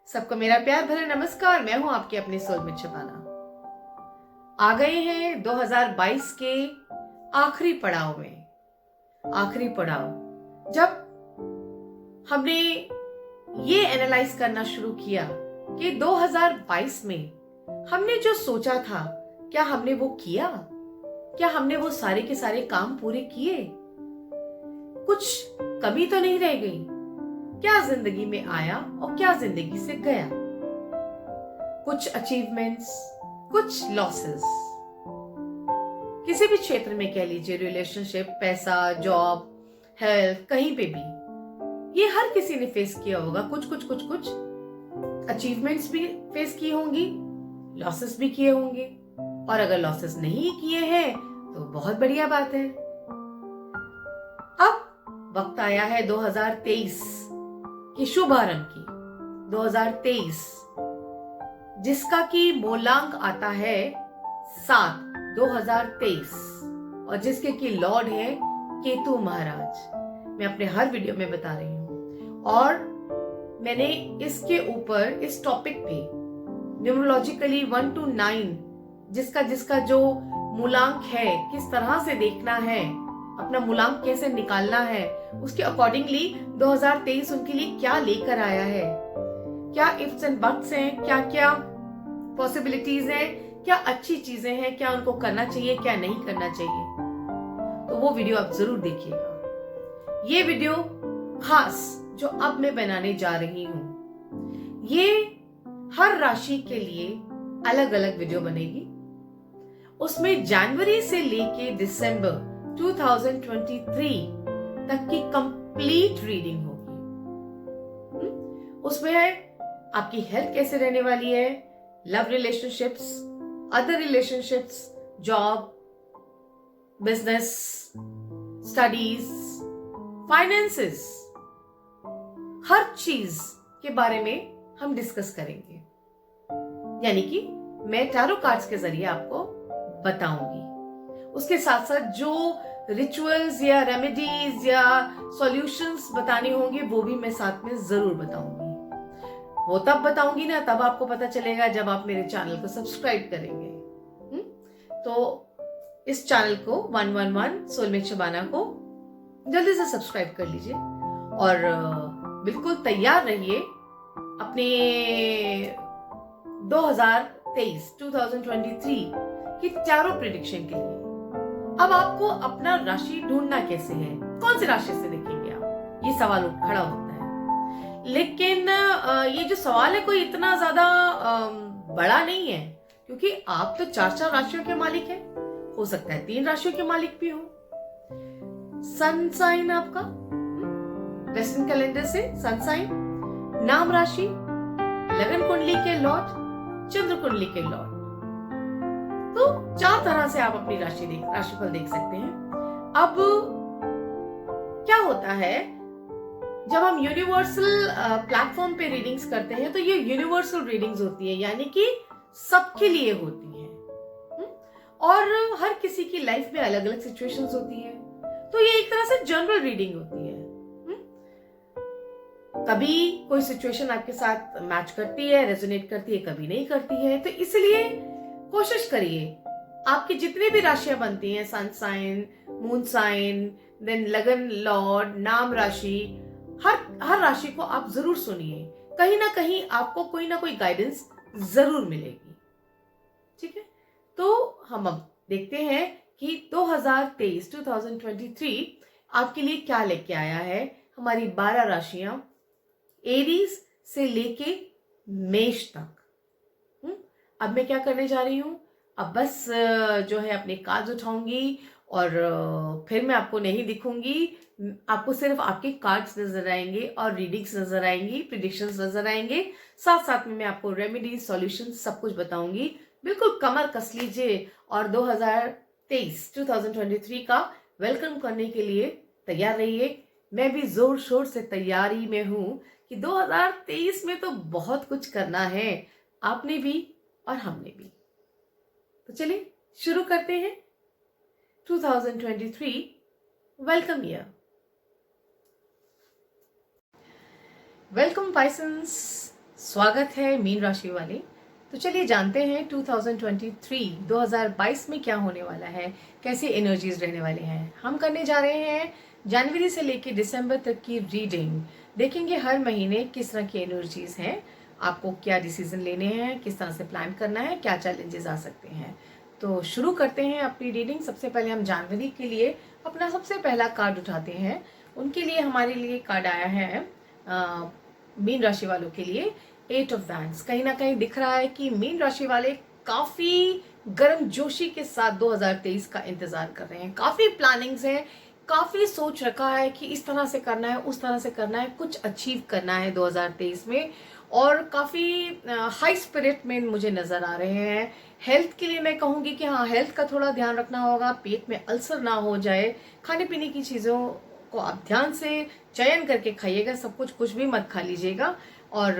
सबको मेरा प्यार भरा नमस्कार। मैं हूं आपकी अपनी सोलमेट शबाना। आ गए हैं 2022 के आखिरी पड़ाव में। आखिरी पड़ाव जब हमने ये एनालाइज करना शुरू किया कि 2022 में हमने जो सोचा था, क्या हमने वो किया? क्या हमने वो सारे के सारे काम पूरे किए? कुछ कमी तो नहीं रह गई? क्या जिंदगी में आया और क्या जिंदगी से गया? कुछ अचीवमेंट्स, कुछ लॉसेस, किसी भी क्षेत्र में कह लीजिए, रिलेशनशिप, पैसा, जॉब, हेल्थ, कहीं पे भी ये हर किसी ने फेस किया होगा। कुछ अचीवमेंट्स भी फेस की होंगी, लॉसेस भी किए होंगे, और अगर लॉसेस नहीं किए हैं तो बहुत बढ़िया बात है। अब वक्त आया है 2023 की शुभारंभ की। 2023 जिसका की मूलांक आता है 7 2023 और जिसके की लॉर्ड है केतु महाराज। मैं अपने हर वीडियो में बता रही हूं और मैंने इसके ऊपर इस टॉपिक पे न्यूमरोलॉजिकली 1 to 9 जिसका जो मूलांक है, किस तरह से देखना है, अपना मूलांक कैसे निकालना है, उसके अकॉर्डिंगली 2023 उनके लिए क्या लेकर आया है, क्या इफ्स एंड बट्स हैं, क्या क्या पॉसिबिलिटीज हैं, क्या अच्छी चीजें हैं, क्या उनको करना चाहिए, क्या नहीं करना चाहिए। तो वो वीडियो आप जरूर देखिएगा। ये वीडियो खास जो अब मैं बनाने जा रही हूं, ये हर राशि के लिए अलग अलग वीडियो बनेगी। उसमें जनवरी से लेके दिसंबर 2023 तक की कंप्लीट रीडिंग होगी। उसमें है आपकी हेल्थ कैसे रहने वाली है, love relationships, other relationships, job, business, studies, finances, हर चीज के बारे में हम डिस्कस करेंगे। यानी कि मैं टैरो कार्ड्स के जरिए आपको बताऊंगी। उसके साथ साथ जो रिचुअल्स या रेमेडीज या सॉल्यूशंस बताने होंगे वो भी मैं साथ में जरूर बताऊंगी। वो तब बताऊंगी ना, तब आपको पता चलेगा जब आप मेरे चैनल को सब्सक्राइब करेंगे। तो इस चैनल को 111 सोलमेट शबाना को जल्दी से सब्सक्राइब कर लीजिए और बिल्कुल तैयार रहिए अपने 2023 की टैरो प्रेडिक्शन के लिए। अब आपको अपना राशि ढूंढना कैसे है, कौन सी राशि से देखेंगे आप, ये सवाल खड़ा होता है। लेकिन ये जो सवाल है कोई इतना ज्यादा बड़ा नहीं है, क्योंकि आप तो 4 राशियों के मालिक हैं। हो सकता है 3 राशियों के मालिक भी हो। सन साइन आपका वेस्टर्न कैलेंडर से सन साइन, नाम राशि, लगन कुंडली के लॉर्ड, चंद्र कुंडली के लॉर्ड। तो 4 तरह से आप अपनी राशिफल देख सकते हैं। अब क्या होता है, जब हम यूनिवर्सल प्लेटफॉर्म पे रीडिंग्स करते हैं तो ये यूनिवर्सल रीडिंग्स होती है, यानी कि सबके लिए होती है। और हर किसी की लाइफ में अलग अलग सिचुएशंस होती है, तो ये एक तरह से जनरल रीडिंग होती है। कभी कोई सिचुएशन आपके साथ मैच करती है, रेजोनेट करती है, कभी नहीं करती है। तो इसलिए कोशिश करिए, आपकी जितनी भी राशियां बनती हैं, sun sign, moon sign, then लगन लॉर्ड, नाम राशि, हर राशि को आप जरूर सुनिए। कहीं ना कहीं आपको कोई ना कोई गाइडेंस जरूर मिलेगी। ठीक है, तो हम अब देखते हैं कि 2023 आपके लिए क्या लेके आया है। हमारी 12 राशियां एरीज से लेके मेष तक। अब मैं क्या करने जा रही हूं, अब बस जो है अपने कार्ड्स उठाऊंगी और फिर मैं आपको नहीं दिखूंगी। आपको सिर्फ आपके कार्ड्स नजर आएंगे और रीडिंग्स नजर आएंगी, प्रिडिक्शंस नजर आएंगे। साथ साथ में मैं आपको रेमेडीज, सॉल्यूशन सब कुछ बताऊंगी। बिल्कुल कमर कस लीजिए और 2023 का वेलकम करने के लिए तैयार रहिए। मैं भी जोर शोर से तैयारी में हूं कि 2023 में तो बहुत कुछ करना है, आपने भी और हमने भी। तो चलिए शुरू करते हैं 2023 वेलकम ईयर। वेलकम पाइसंस, स्वागत है मीन राशि वाले। तो चलिए जानते हैं 2022 में क्या होने वाला है, कैसी एनर्जीज रहने वाले हैं। हम करने जा रहे हैं जनवरी से लेकर दिसंबर तक की रीडिंग। देखेंगे हर महीने किस तरह की एनर्जीज हैं, आपको क्या डिसीजन लेने हैं, किस तरह से प्लान करना है, क्या चैलेंजेस आ सकते हैं। तो शुरू करते हैं अपनी रीडिंग। सबसे पहले हम जनवरी के लिए अपना सबसे पहला कार्ड उठाते हैं। उनके लिए हमारे लिए कार्ड आया है मीन राशि वालों के लिए 8 ऑफ वैंड्स। कहीं ना कहीं दिख रहा है कि मीन राशि वाले काफी गर्म जोशी के साथ 2023 का इंतजार कर रहे हैं। काफी प्लानिंग्स हैं, काफी सोच रखा है कि इस तरह से करना है, उस तरह से करना है, कुछ अचीव करना है 2023 में। और काफी हाई स्पिरिट में मुझे नजर आ रहे हैं। हेल्थ के लिए मैं कहूंगी कि हाँ, हेल्थ का थोड़ा ध्यान रखना होगा, पेट में अल्सर ना हो जाए। खाने पीने की चीजों को आप ध्यान से चयन करके खाइएगा, सब कुछ भी मत खा लीजिएगा। और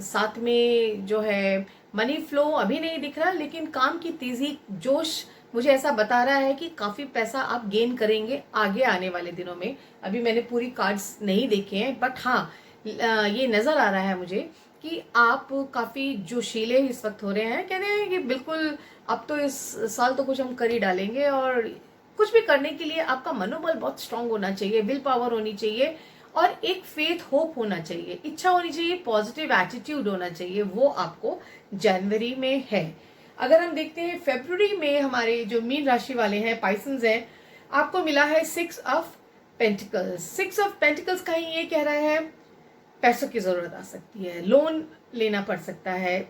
साथ में जो है मनी फ्लो अभी नहीं दिख रहा, लेकिन काम की तेजी, जोश मुझे ऐसा बता रहा है कि काफी पैसा आप गेन करेंगे आगे आने वाले दिनों में। अभी मैंने पूरी कार्ड्स नहीं देखे हैं, बट हाँ ये नजर आ रहा है मुझे कि आप काफी जोशीले इस वक्त हो रहे हैं। कह रहे हैं कि बिल्कुल अब तो इस साल तो कुछ हम कर ही डालेंगे, और कुछ भी करने के लिए आपका मनोबल बहुत स्ट्रांग होना चाहिए, विल पावर होनी चाहिए, और एक फेथ होप होना चाहिए, इच्छा होनी चाहिए, पॉजिटिव एटीट्यूड होना चाहिए। वो आपको जनवरी में है। अगर हम देखते हैं फरवरी में, हमारे जो मीन राशि वाले हैं, पाइसन्स हैं, आपको मिला है 6 ऑफ पेंटिकल्स। 6 ऑफ पेंटिकल्स कहीं ये कह रहा है पैसों की जरूरत आ सकती है, लोन लेना पड़ सकता है,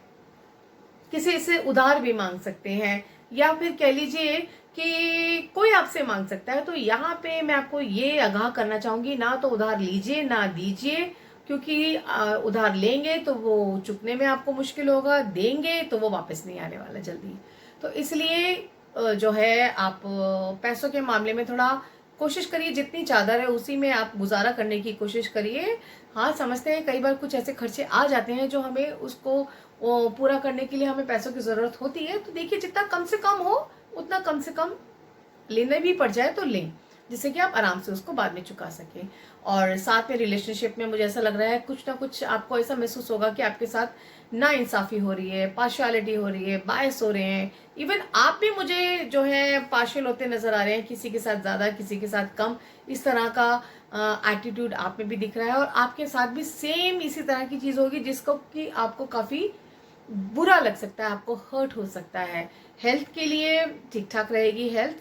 किसी से उधार भी मांग सकते हैं, या फिर कह लीजिए कि कोई आपसे मांग सकता है। तो यहाँ पे मैं आपको ये आगाह करना चाहूंगी, ना तो उधार लीजिए ना दीजिए, क्योंकि उधार लेंगे तो वो चुकने में आपको मुश्किल होगा, देंगे तो वो वापस नहीं आने वाला जल्दी। तो इसलिए जो है आप पैसों के मामले में थोड़ा कोशिश करिए, जितनी चादर है उसी में आप गुजारा करने की कोशिश करिए। हाँ, समझते हैं कई बार कुछ ऐसे खर्चे आ जाते हैं जो हमें उसको पूरा करने के लिए हमें पैसों की जरूरत होती है। तो देखिए जितना कम से कम हो उतना कम से कम लेने भी पड़ जाए तो लें, जिससे कि आप आराम से उसको बाद में चुका सकें। और साथ में रिलेशनशिप में मुझे ऐसा लग रहा है कुछ ना कुछ आपको ऐसा महसूस होगा कि आपके साथ ना इंसाफी हो रही है, पार्शियलिटी हो रही है, बायस हो रहे हैं। इवन आप भी मुझे जो है पार्शियल होते नजर आ रहे हैं, किसी के साथ ज्यादा किसी के साथ कम, इस तरह का एटीट्यूड आप में भी दिख रहा है। और आपके साथ भी सेम इसी तरह की चीज होगी जिसको कि आपको काफी बुरा लग सकता है, आपको हर्ट हो सकता है। हेल्थ के लिए ठीक ठाक रहेगी हेल्थ,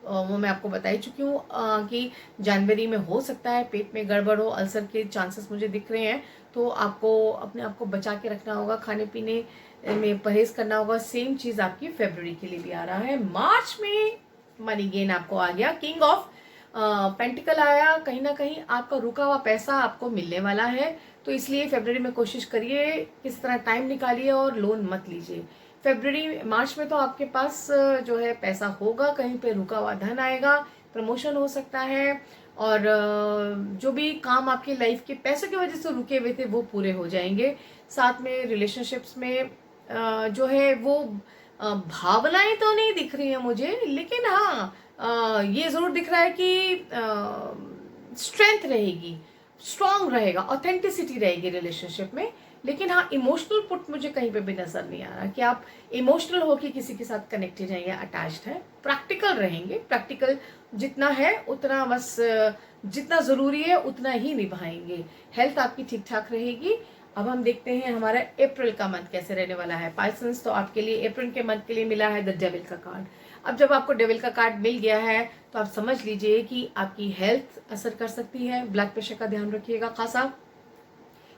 वो मैं आपको बता ही चुकी हूँ कि जनवरी में हो सकता है पेट में गड़बड़ हो, अल्सर के चांसेस मुझे दिख रहे हैं। तो आपको अपने आप को बचा के रखना होगा, खाने पीने में परहेज करना होगा। सेम चीज आपकी फरवरी के लिए भी आ रहा है। मार्च में मनी गेन आपको आ गया, किंग ऑफ पेंटिकल आया। कहीं ना कहीं आपका रुका हुआ पैसा आपको मिलने वाला है, तो इसलिए फरवरी में कोशिश करिए किस तरह टाइम निकालिए और लोन मत लीजिए। फरवरी मार्च में तो आपके पास जो है पैसा होगा, कहीं पे रुका हुआ धन आएगा, प्रमोशन हो सकता है, और जो भी काम आपके लाइफ के पैसों की वजह से रुके हुए थे वो पूरे हो जाएंगे। साथ में रिलेशनशिप्स में जो है वो भावनाएं तो नहीं दिख रही है मुझे, लेकिन हाँ ये जरूर दिख रहा है कि स्ट्रेंथ रहेगी, स्ट्रांग रहेगा, ऑथेंटिसिटी रहेगी रिलेशनशिप में। लेकिन हाँ, इमोशनल पुट मुझे कहीं पे भी नजर नहीं आ रहा कि आप इमोशनल होके किसी के साथ कनेक्टेड हैं या अटैच्ड हैं। प्रैक्टिकल रहेंगे, प्रैक्टिकल जितना है उतना बस जितना जरूरी है उतना ही निभाएंगे। हेल्थ आपकी ठीक ठाक रहेगी। अब हम देखते हैं हमारा अप्रैल का मंथ कैसे रहने वाला है। पाइसन्स, तो आपके लिए अप्रैल के मंथ के लिए मिला है द डेविल का कार्ड। अब जब आपको डेविल का कार्ड मिल गया है तो आप समझ लीजिए कि आपकी हेल्थ असर कर सकती है। ब्लड प्रेशर का ध्यान रखिएगा, खासा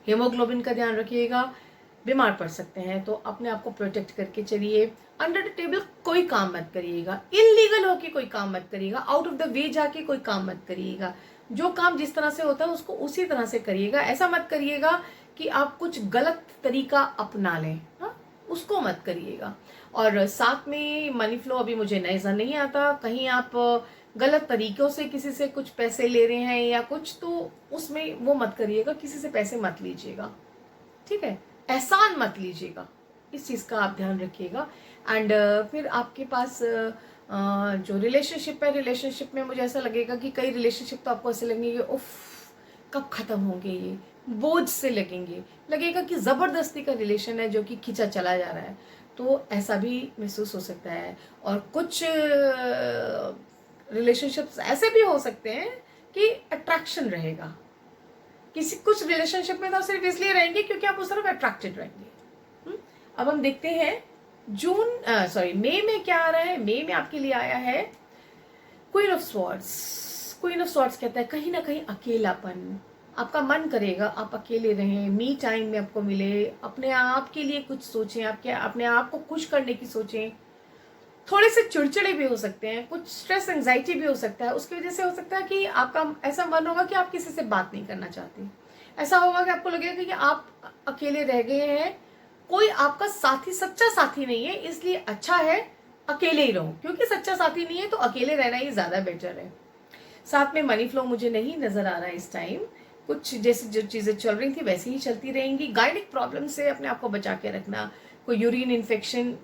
हेमोग्लोबिन का ध्यान रखिएगा, बीमार पड़ सकते हैं, तो अपने आप को प्रोटेक्ट करके चलिए। अंडर द टेबल कोई काम मत करिएगा, इलीगल होके कोई काम मत करिएगा, आउट ऑफ द वे जाके कोई काम मत करिएगा। जो काम जिस तरह से होता है उसको उसी तरह से करिएगा। ऐसा मत करिएगा कि आप कुछ गलत तरीका अपना लें, हाँ, उसको मत करिएगा। और साथ में मनी फ्लो अभी मुझे नजर नहीं आता, कहीं आप गलत तरीकों से किसी से कुछ पैसे ले रहे हैं या कुछ, तो उसमें वो मत करिएगा, किसी से पैसे मत लीजिएगा, ठीक है, एहसान मत लीजिएगा, इस चीज का आप ध्यान रखिएगा। एंड फिर आपके पास जो रिलेशनशिप है, रिलेशनशिप में मुझे ऐसा लगेगा कि कई रिलेशनशिप तो आपको ऐसे लगेंगे उफ कब खत्म होंगे, ये बोझ से लगेंगे, लगेगा कि ज़बरदस्ती का रिलेशन है जो कि खींचा चला जा रहा है, तो ऐसा भी महसूस हो सकता है। और कुछ रिलेशनशिप्स ऐसे भी हो सकते हैं कि अट्रैक्शन रहेगा, किसी कुछ रिलेशनशिप में तो सिर्फ इसलिए रहेंगे क्योंकि आप उस तरफ अट्रैक्टेड रहेंगे। अब हम देखते हैं मई में क्या आ रहा है। मई में आपके लिए आया है queen of swords. Queen of swords कहता है कहीं ना कहीं अकेलापन, आपका मन करेगा आप अकेले रहें, मी टाइम में आपको मिले, अपने आप के लिए कुछ सोचें, आपके अपने आप को खुश करने की सोचें। थोड़े से चिड़चिड़े भी हो सकते हैं, कुछ स्ट्रेस एंजाइटी भी हो सकता है, उसकी वजह से हो सकता है कि आपका ऐसा मन होगा कि आप किसी से बात नहीं करना चाहते। ऐसा होगा कि आपको लगेगा कि आप अकेले रह गए हैं, कोई आपका साथी सच्चा साथी नहीं है, इसलिए अच्छा है अकेले ही रहो, क्योंकि सच्चा साथी नहीं है तो अकेले रहना ही ज्यादा बेटर है। साथ में मनी फ्लो मुझे नहीं नजर आ रहा है इस टाइम, कुछ जैसे जो चीजें चल रही थी वैसे ही चलती रहेंगी। गाइनिक प्रॉब्लम से अपने आप को बचा के रखना, कोई यूरिन इन्फेक्शन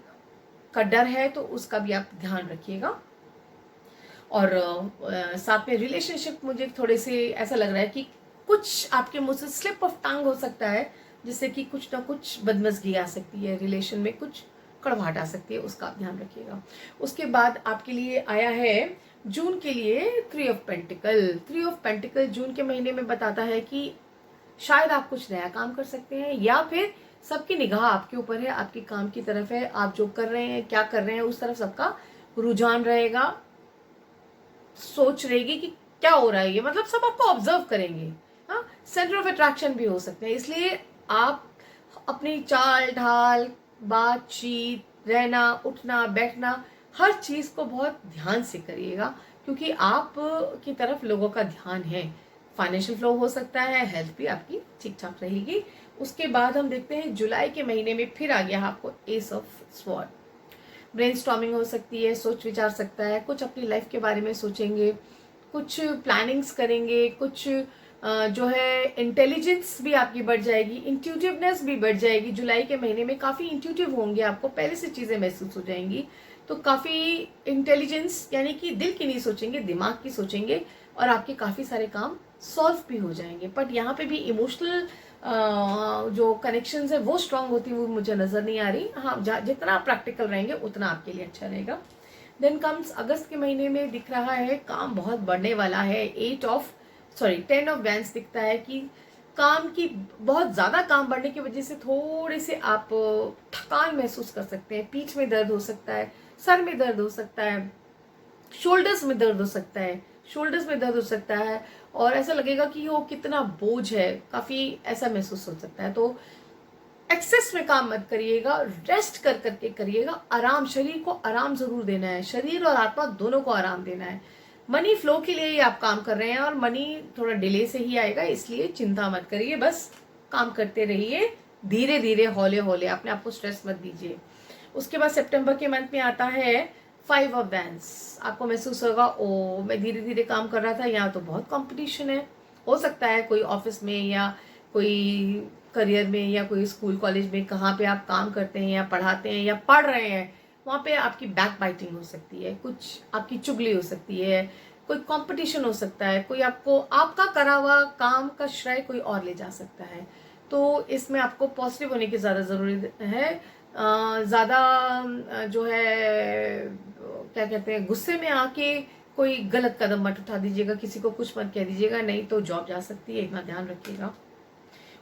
का डर है तो उसका भी आप ध्यान रखिएगा। और साथ में रिलेशनशिप मुझे थोड़े से ऐसा लग रहा है कि कुछ आपके मुंह से स्लिप ऑफ टंग हो सकता है, जिससे कि कुछ ना कुछ बदमजगी आ सकती है, रिलेशन में कुछ कड़वाहट आ सकती है, उसका आप ध्यान रखिएगा। उसके बाद आपके लिए आया है जून के लिए three of pentacles. Three of pentacles जून के महीने में बताता है कि शायद आप कुछ नया काम कर सकते हैं, या फिर सबकी निगाह आपके ऊपर है, आपके काम की तरफ है, आप जो कर रहे हैं क्या कर रहे हैं उस तरफ सबका रुझान रहेगा, सोच रहेगी कि क्या हो रहा है ये, मतलब सब आपको ऑब्जर्व करेंगे। हाँ, सेंटर ऑफ अट्रैक्शन भी हो सकते हैं, इसलिए आप अपनी चाल ढाल, बातचीत, रहना उठना बैठना, हर चीज को बहुत ध्यान से करिएगा, क्योंकि आप की तरफ लोगों का ध्यान है। फाइनेंशियल फ्लो हो सकता है, हेल्थ भी आपकी ठीक ठाक रहेगी। उसके बाद हम देखते हैं जुलाई के महीने में फिर आ गया आपको एस ऑफ स्वॉर्ड। ब्रेनस्टॉर्मिंग हो सकती है, सोच विचार सकता है, कुछ अपनी लाइफ के बारे में सोचेंगे, कुछ प्लानिंग्स करेंगे, कुछ जो है इंटेलिजेंस भी आपकी बढ़ जाएगी, इंट्यूटिवनेस भी बढ़ जाएगी। जुलाई के महीने में काफ़ी इंट्यूटिव होंगे, आपको पहले से चीज़ें महसूस हो जाएंगी, तो काफ़ी इंटेलिजेंस यानी कि दिल की नहीं सोचेंगे, दिमाग की सोचेंगे, और आपके काफ़ी सारे काम सॉल्व भी हो जाएंगे। बट यहाँ पे भी इमोशनल जो कनेक्शंस है वो स्ट्रांग होती हुई मुझे नजर नहीं आ रही। हाँ, जितना प्रैक्टिकल रहेंगे उतना आपके लिए अच्छा रहेगा। देन कम्स अगस्त के महीने में दिख रहा है काम बहुत बढ़ने वाला है। 10 ऑफ वैंस दिखता है कि काम की बहुत ज्यादा काम बढ़ने की वजह से थोड़े से आप थकान महसूस कर सकते हैं, पीठ में दर्द हो सकता है, सर में दर्द हो सकता है, शोल्डर्स में दर्द हो सकता है, और ऐसा लगेगा कि वो कितना बोझ है, काफी ऐसा महसूस हो सकता है। तो एक्सेस में काम मत करिएगा, रेस्ट कर करके करिएगा, आराम, शरीर को आराम जरूर देना है, शरीर और आत्मा दोनों को आराम देना है। मनी फ्लो के लिए ही आप काम कर रहे हैं और मनी थोड़ा डिले से ही आएगा, इसलिए चिंता मत करिए, बस काम करते रहिए, धीरे धीरे हौले हौले, अपने आप को स्ट्रेस मत दीजिए। उसके बाद सितंबर के मंथ में आता है 5 ऑफ वैंस। आपको महसूस होगा ओ मैं धीरे धीरे काम कर रहा था, यहाँ तो बहुत कंपटीशन है। हो सकता है कोई ऑफिस में या कोई करियर में या कोई स्कूल कॉलेज में, कहाँ पे आप काम करते हैं या पढ़ाते हैं या पढ़ रहे हैं, वहाँ पे आपकी बैक बाइटिंग हो सकती है, कुछ आपकी चुगली हो सकती है, कोई कंपटीशन हो सकता है, कोई आपको आपका करा हुआ काम का श्रेय कोई और ले जा सकता है। तो इसमें आपको पॉजिटिव होने की ज़्यादा ज़रूरत है। ज़्यादा जो है क्या कहते हैं, गुस्से में आके कोई गलत कदम मत उठा दीजिएगा, किसी को कुछ मत कह दीजिएगा, नहीं तो जॉब जा सकती है, इतना ध्यान रखिएगा।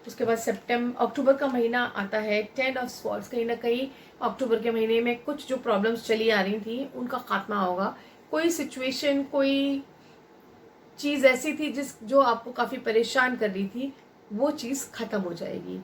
उसके बाद अक्टूबर का महीना आता है 10 ऑफ स्वॉर्ड्स। कहीं ना कहीं अक्टूबर के महीने में कुछ जो प्रॉब्लम्स चली आ रही थी उनका खात्मा होगा। कोई सिचुएशन, कोई चीज ऐसी थी जो आपको काफी परेशान कर रही थी, वो चीज खत्म हो जाएगी।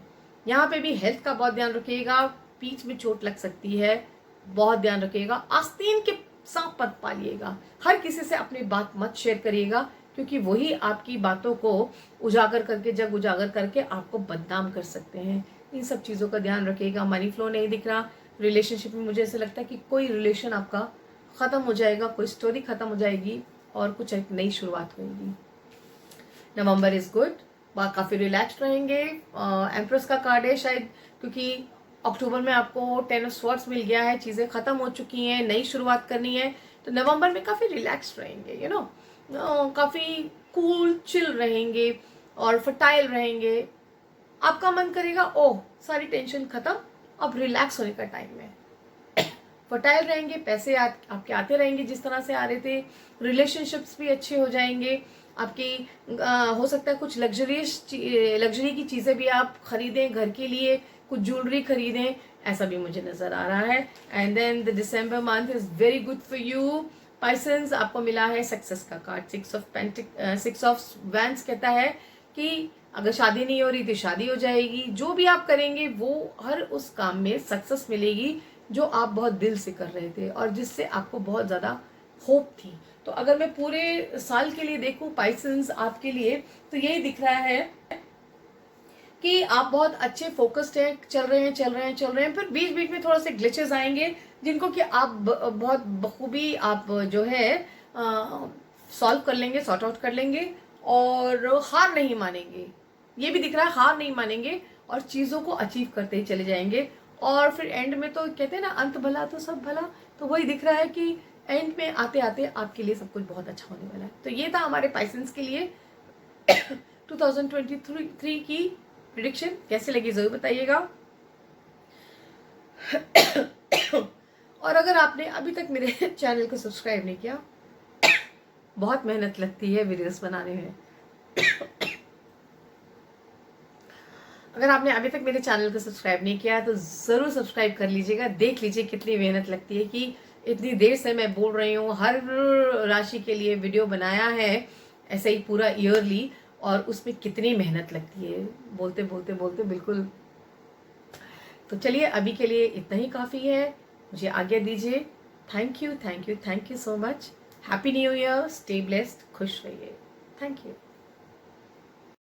यहाँ पे भी हेल्थ का बहुत ध्यान रखिएगा, पीठ में चोट लग सकती है, बहुत ध्यान रखिएगा। आस्तीन के सांप मत पालिएगा, हर किसी से अपनी बात मत शेयर करिएगा, क्योंकि वही आपकी बातों को जग उजागर करके आपको बदनाम कर सकते हैं। इन सब चीज़ों का ध्यान रखिएगा। मनी फ्लो नहीं दिख रहा रिलेशनशिप में, मुझे ऐसा लगता है कि कोई रिलेशन आपका ख़त्म हो जाएगा, कोई स्टोरी ख़त्म हो जाएगी और कुछ एक नई शुरुआत होगी। नवंबर इज़ गुड, काफ़ी रिलैक्स रहेंगे। एम्प्रेस का कार्ड है, शायद क्योंकि अक्टूबर में आपको 10 ऑफ स्वॉर्ड्स मिल गया है, चीज़ें ख़त्म हो चुकी हैं, नई शुरुआत करनी है, तो नवंबर में काफ़ी रिलैक्स रहेंगे, काफ़ी कूल चिल रहेंगे और फर्टाइल रहेंगे। आपका मन करेगा ओह सारी टेंशन खत्म, अब रिलैक्स होने का टाइम है। फर्टाइल रहेंगे, पैसे आपके आते रहेंगे जिस तरह से आ रहे थे, रिलेशनशिप्स भी अच्छे हो जाएंगे आपकी। हो सकता है कुछ लग्जरी की चीज़ें भी आप खरीदें घर के लिए, कुछ ज्वेलरी खरीदें, ऐसा भी मुझे नज़र आ रहा है। And then the December month is very good for you Pisces. आपको मिला है सक्सेस का कार्ड, 6 ऑफ वैंड्स कहता है कि अगर शादी नहीं हो रही तो शादी हो जाएगी, जो भी आप करेंगे वो हर उस काम में सक्सेस मिलेगी जो आप बहुत दिल से कर रहे थे और जिससे आपको बहुत ज़्यादा होप थी। तो अगर मैं पूरे साल के लिए देखूं पाइसन्स आपके लिए, तो यही दिख रहा है कि आप बहुत अच्छे फोकस्ड हैं, चल रहे हैं, फिर बीच बीच में थोड़ा से ग्लिचेस आएंगे जिनको कि आप बहुत बखूबी आप जो है सॉल्व कर लेंगे, सॉर्ट आउट कर लेंगे और हार नहीं मानेंगे। ये भी दिख रहा है हार नहीं मानेंगे और चीज़ों को अचीव करते ही चले जाएंगे। और फिर एंड में तो कहते हैं ना अंत भला तो सब भला, तो वही दिख रहा है कि एंड में आते आते आपके लिए सब कुछ बहुत अच्छा होने वाला है। तो ये था हमारे पाइसन्स के लिए 2023 की प्रिडिक्शन। कैसे लगी जरूर बताइएगा। और अगर आपने अभी तक मेरे चैनल को सब्सक्राइब नहीं किया, बहुत मेहनत लगती है वीडियोस बनाने में। अगर आपने अभी तक मेरे चैनल को सब्सक्राइब नहीं किया तो ज़रूर सब्सक्राइब कर लीजिएगा। देख लीजिए कितनी मेहनत लगती है कि इतनी देर से मैं बोल रही हूँ, हर राशि के लिए वीडियो बनाया है ऐसे ही पूरा ईयरली, और उसमें कितनी मेहनत लगती है बोलते बोलते बोलते बिल्कुल। तो चलिए अभी के लिए इतना ही काफ़ी है, मुझे आज्ञा दीजिए। Thank you so much. Happy new year, stay blessed, खुश रहिए। Thank you.